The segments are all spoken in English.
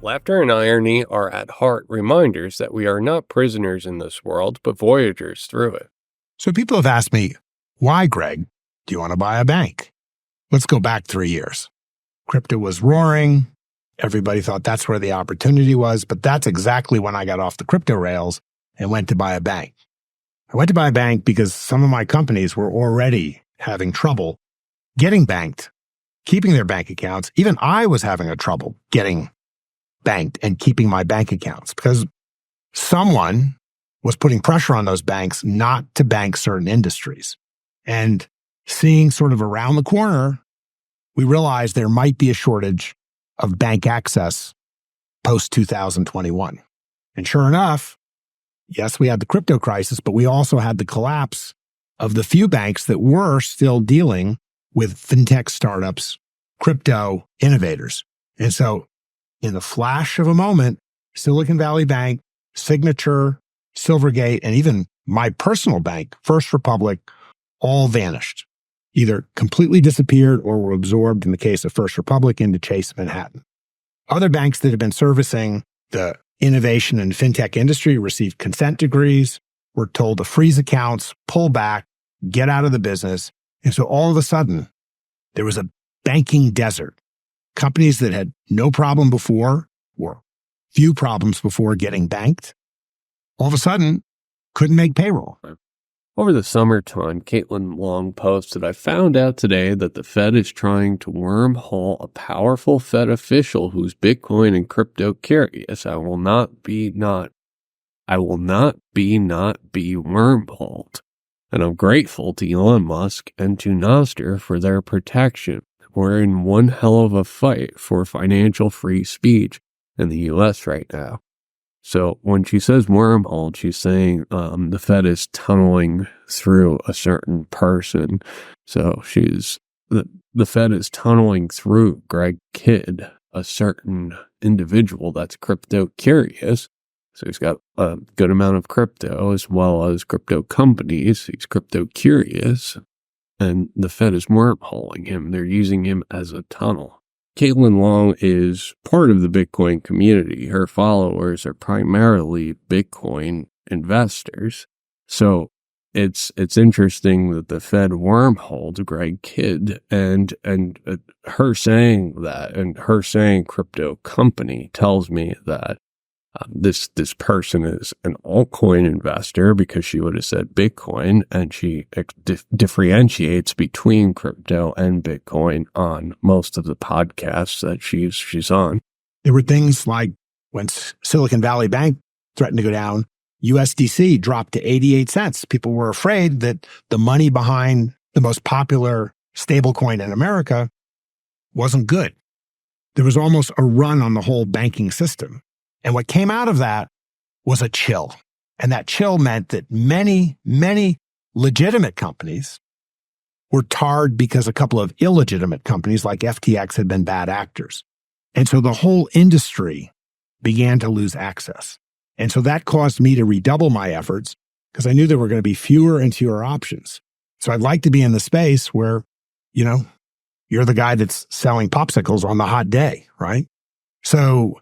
Laughter and irony are at heart reminders that we are not prisoners in this world, but voyagers through it. So people have asked me, why, Greg, do you want to buy a bank? Let's go back 3 years. Crypto was roaring. Everybody thought that's where the opportunity was, but that's exactly when I got off the crypto rails and went to buy a bank. I went to buy a bank because some of my companies were already having trouble getting banked, keeping their bank accounts. Even I was having a trouble getting banked and keeping my bank accounts because someone was putting pressure on those banks not to bank certain industries. And seeing sort of around the corner, we realized there might be a shortage of bank access post 2021. And sure enough, yes, we had the crypto crisis, but we also had the collapse of the few banks that were still dealing with fintech startups, crypto innovators. And so in the flash of a moment, Silicon Valley Bank, Signature, Silvergate, and even my personal bank, First Republic, all vanished. Either completely disappeared or were absorbed, in the case of First Republic, into Chase Manhattan. Other banks that have been servicing the innovation and fintech industry received consent decrees, were told to freeze accounts, pull back, get out of the business. And so all of a sudden, there was a banking desert. Companies that had no problem before, or few problems before getting banked, all of a sudden couldn't make payroll. Over the summertime, Caitlin Long posted, I found out today that the Fed is trying to wormhole a powerful Fed official who's Bitcoin and crypto curious. I will not be wormholed. And I'm grateful to Elon Musk and to Nostr for their protection. We're in one hell of a fight for financial free speech in the U.S. right now. So when she says wormhole, she's saying the Fed is tunneling through a certain person. So the Fed is tunneling through Greg Kidd, a certain individual that's crypto curious. So he's got a good amount of crypto as well as crypto companies. He's crypto curious. And the Fed is wormholing him. They're using him as a tunnel. Caitlin Long is part of the Bitcoin community. Her followers are primarily Bitcoin investors. So it's interesting that the Fed wormholed Greg Kidd and her saying that, and her saying crypto company tells me that this person is an altcoin investor, because she would have said Bitcoin, and she differentiates between crypto and Bitcoin on most of the podcasts that she's on. There were things like when Silicon Valley Bank threatened to go down, USDC dropped to 88 cents. People were afraid that the money behind the most popular stablecoin in America wasn't good. There was almost a run on the whole banking system. And what came out of that was a chill. And that chill meant that many, many legitimate companies were tarred because a couple of illegitimate companies like FTX had been bad actors. And so the whole industry began to lose access. And so that caused me to redouble my efforts because I knew there were going to be fewer and fewer options. So I'd like to be in the space where, you're the guy that's selling popsicles on the hot day, right? So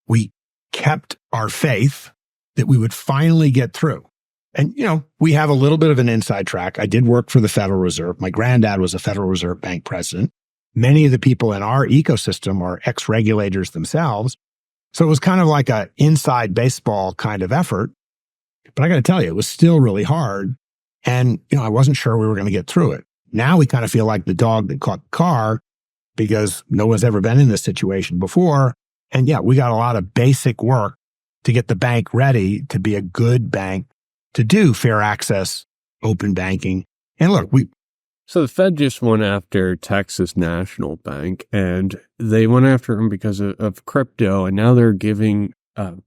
we kept our faith that we would finally get through. And, we have a little bit of an inside track. I did work for the Federal Reserve. My granddad was a Federal Reserve Bank president. Many of the people in our ecosystem are ex-regulators themselves. So it was kind of like an inside baseball kind of effort. But I got to tell you, it was still really hard. And, I wasn't sure we were going to get through it. Now we kind of feel like the dog that caught the car because no one's ever been in this situation before. And yeah, we got a lot of basic work to get the bank ready to be a good bank, to do fair access, open banking. And look, So the Fed just went after Texas National Bank, and they went after him because of crypto, and now they're giving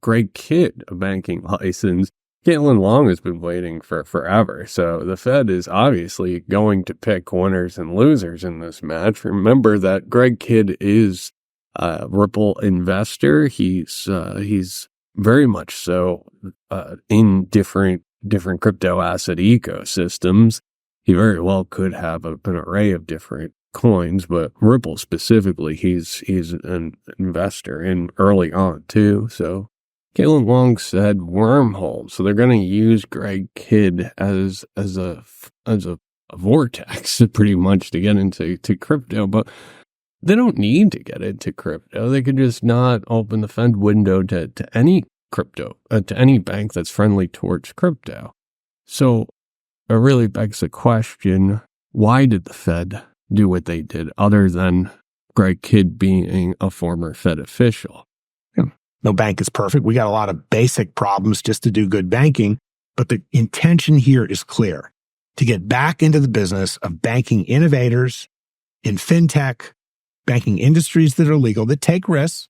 Greg Kidd a banking license. Caitlin Long has been waiting for forever, so the Fed is obviously going to pick winners and losers in this match. Remember that Greg Kidd is a Ripple investor. He's very much so in different crypto asset ecosystems. He very well could have an array of different coins, but Ripple specifically, he's an investor in early on too. So Caitlin Long said Wormhole. So they're going to use Greg Kidd as a vortex pretty much to get into crypto, but they don't need to get into crypto. They could just not open the Fed window to any crypto, to any bank that's friendly towards crypto. So it really begs the question, why did the Fed do what they did other than Greg Kidd being a former Fed official? No bank is perfect. We got a lot of basic problems just to do good banking, but the intention here is clear: to get back into the business of banking innovators in fintech, banking industries that are legal, that take risks,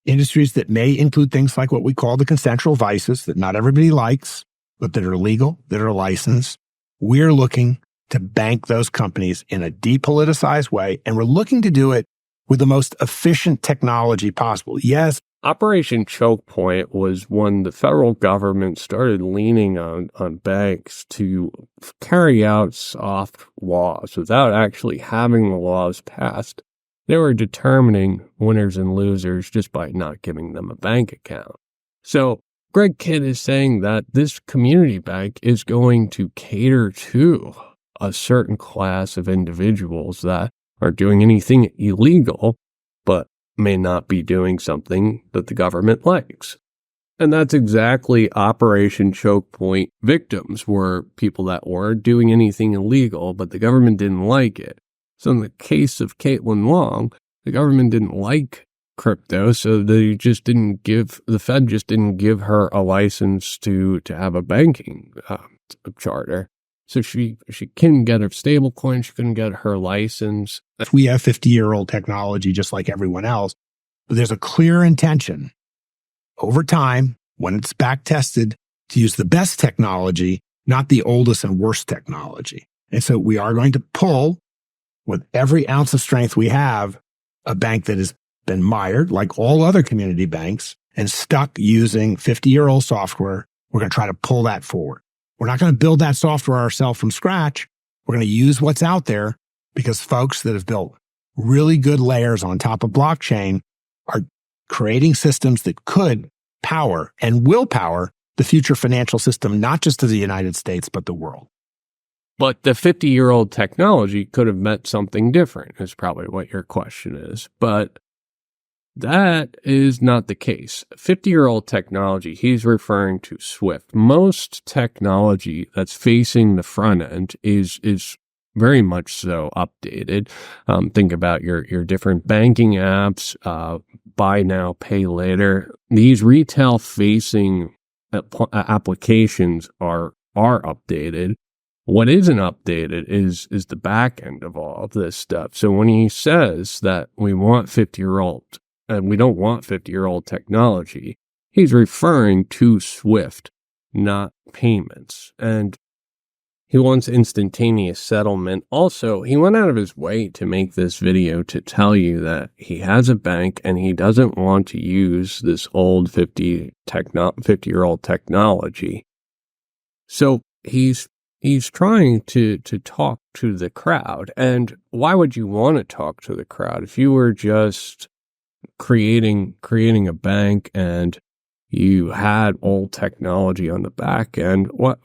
industries that may include things like what we call the consensual vices that not everybody likes, but that are legal, that are licensed. We're looking to bank those companies in a depoliticized way, and we're looking to do it with the most efficient technology possible. Yes. Operation Choke Point was when the federal government started leaning on banks to carry out soft laws without actually having the laws passed. They were determining winners and losers just by not giving them a bank account. So Greg Kidd is saying that this community bank is going to cater to a certain class of individuals that are doing anything illegal, but may not be doing something that the government likes. And that's exactly Operation Choke Point victims, were people that were doing anything illegal, but the government didn't like it. So in the case of Caitlin Long, the government didn't like crypto, so the Fed just didn't give her a license to have a banking charter. So she couldn't get her stable coin, she couldn't get her license. We have 50-year-old technology just like everyone else, but there's a clear intention over time, when it's back-tested, to use the best technology, not the oldest and worst technology. And so we are going to pull, with every ounce of strength we have, a bank that has been mired, like all other community banks, and stuck using 50-year-old software. We're going to try to pull that forward. We're not going to build that software ourselves from scratch. We're going to use what's out there, because folks that have built really good layers on top of blockchain are creating systems that could power and will power the future financial system, not just of the United States, but the world. But the 50-year-old technology could have meant something different, is probably what your question is. But that is not the case. 50-year-old technology, he's referring to Swift. Most technology that's facing the front end is very much so updated. Think about your different banking apps, buy now, pay later. These retail-facing applications are updated. What isn't updated is the back end of all of this stuff. So when he says that we want 50-year-old and we don't want 50-year-old technology, he's referring to Swift, not payments. And he wants instantaneous settlement. Also, he went out of his way to make this video to tell you that he has a bank and he doesn't want to use this old 50-year-old technology. So he's trying to talk to the crowd. And why would you want to talk to the crowd? If you were just creating a bank and you had old technology on the back end, what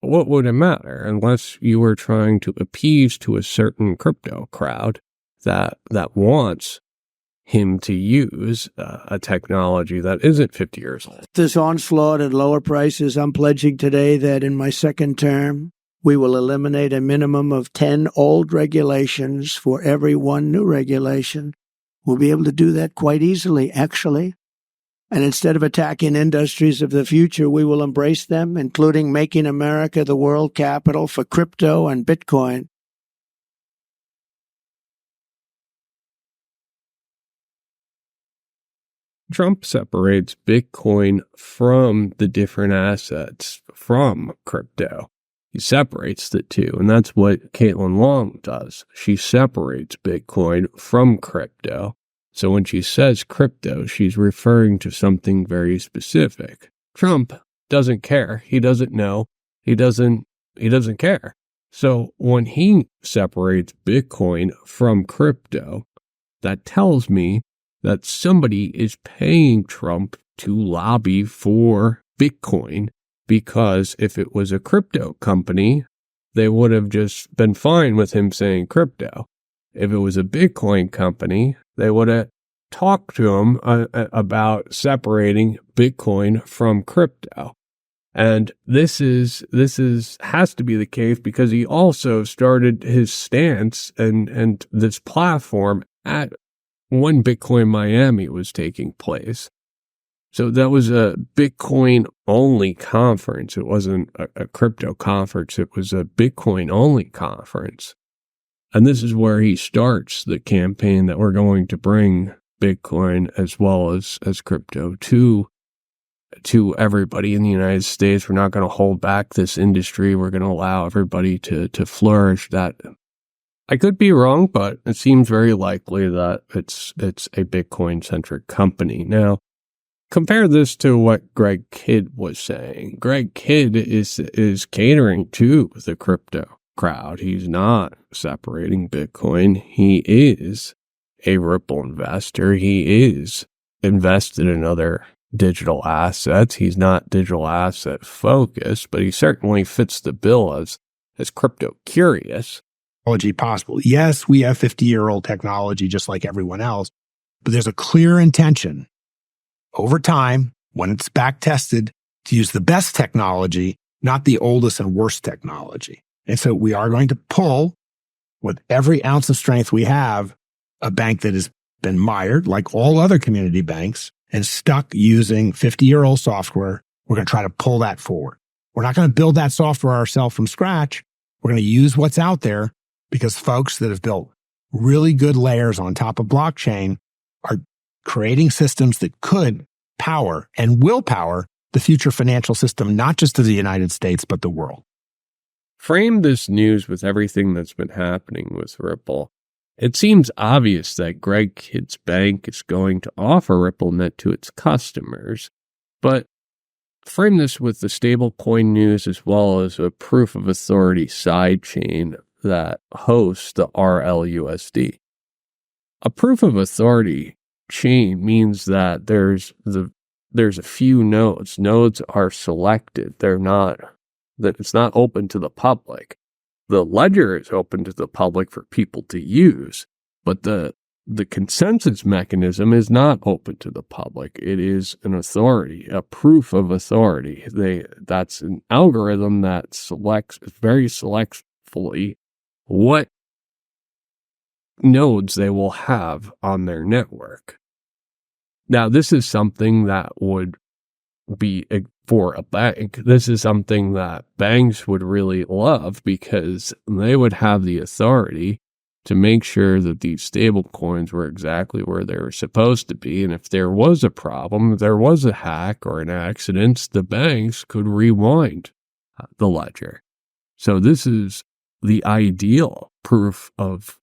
would it matter? Unless you were trying to appease to a certain crypto crowd that wants him to use a technology that isn't 50 years old. This onslaught at lower prices, I'm pledging today that in my second term, we will eliminate a minimum of 10 old regulations for every one new regulation. We'll be able to do that quite easily, actually. And instead of attacking industries of the future, we will embrace them, including making America the world capital for crypto and Bitcoin. Trump separates Bitcoin from the different assets from crypto. He separates the two, and that's what Caitlin Long does. She separates Bitcoin from crypto. So when she says crypto, she's referring to something very specific. Trump doesn't care. He doesn't know. He doesn't care. So when he separates Bitcoin from crypto, that tells me that somebody is paying Trump to lobby for Bitcoin, because if it was a crypto company, they would have just been fine with him saying crypto. If it was a Bitcoin company, they would have talked to him about separating Bitcoin from crypto. And this has to be the case because he also started his stance and this platform at when Bitcoin Miami was taking place. So that was a Bitcoin only conference. It wasn't a crypto conference. It was a Bitcoin only conference. And this is where he starts the campaign that we're going to bring Bitcoin as well as crypto to everybody in the United States. We're not going to hold back this industry. We're going to allow everybody to flourish. That I could be wrong, but it seems very likely that it's a Bitcoin-centric company. Now, compare this to what Greg Kidd was saying. Greg Kidd is catering to the crypto crowd. He's not separating Bitcoin. He is a Ripple investor. He is invested in other digital assets. He's not digital asset focused, but he certainly fits the bill as crypto curious. Technology possible. Yes, we have 50-year-old technology just like everyone else, but there's a clear intention over time, when it's back tested, to use the best technology, not the oldest and worst technology. And so we are going to pull, with every ounce of strength we have, a bank that has been mired, like all other community banks, and stuck using 50-year-old software. We're going to try to pull that forward. We're not going to build that software ourselves from scratch. We're going to use what's out there because folks that have built really good layers on top of blockchain are creating systems that could power and will power the future financial system, not just of the United States, but the world. Frame this news with everything that's been happening with Ripple. It seems obvious that Greg Kidd's bank is going to offer RippleNet to its customers, but frame this with the stablecoin news as well as a proof of authority sidechain that hosts the RLUSD. A proof of authority chain means that there's a few nodes. Nodes are selected. It's not open to the public. The ledger is open to the public for people to use, but the consensus mechanism is not open to the public. It is an authority, a proof of authority. That's an algorithm that selects very selectively what nodes they will have on their network. Now, this is something that would be for a bank. This is something that banks would really love because they would have the authority to make sure that these stable coins were exactly where they were supposed to be. And if there was a problem, if there was a hack or an accident, the banks could rewind the ledger. So this is the ideal proof of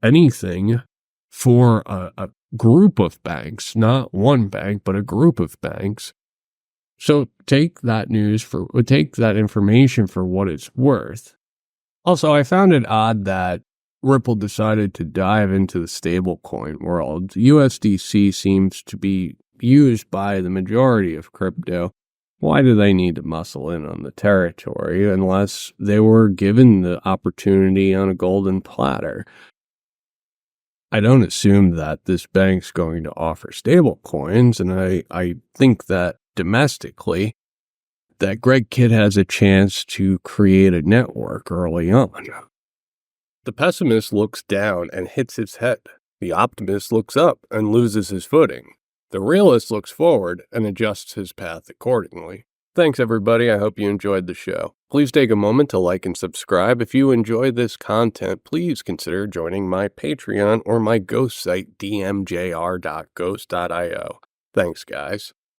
anything for a group of banks, not one bank, but a group of banks. So take that information for what it's worth. Also, I found it odd that Ripple decided to dive into the stablecoin world. USDC seems to be used by the majority of crypto. Why do they need to muscle in on the territory unless they were given the opportunity on a golden platter? I don't assume that this bank's going to offer stable coins, and I think that domestically, that Greg Kidd has a chance to create a network early on. The pessimist looks down and hits his head. The optimist looks up and loses his footing. The realist looks forward and adjusts his path accordingly. Thanks, everybody. I hope you enjoyed the show. Please take a moment to like and subscribe. If you enjoy this content, please consider joining my Patreon or my ghost site, dmjr.ghost.io. Thanks, guys.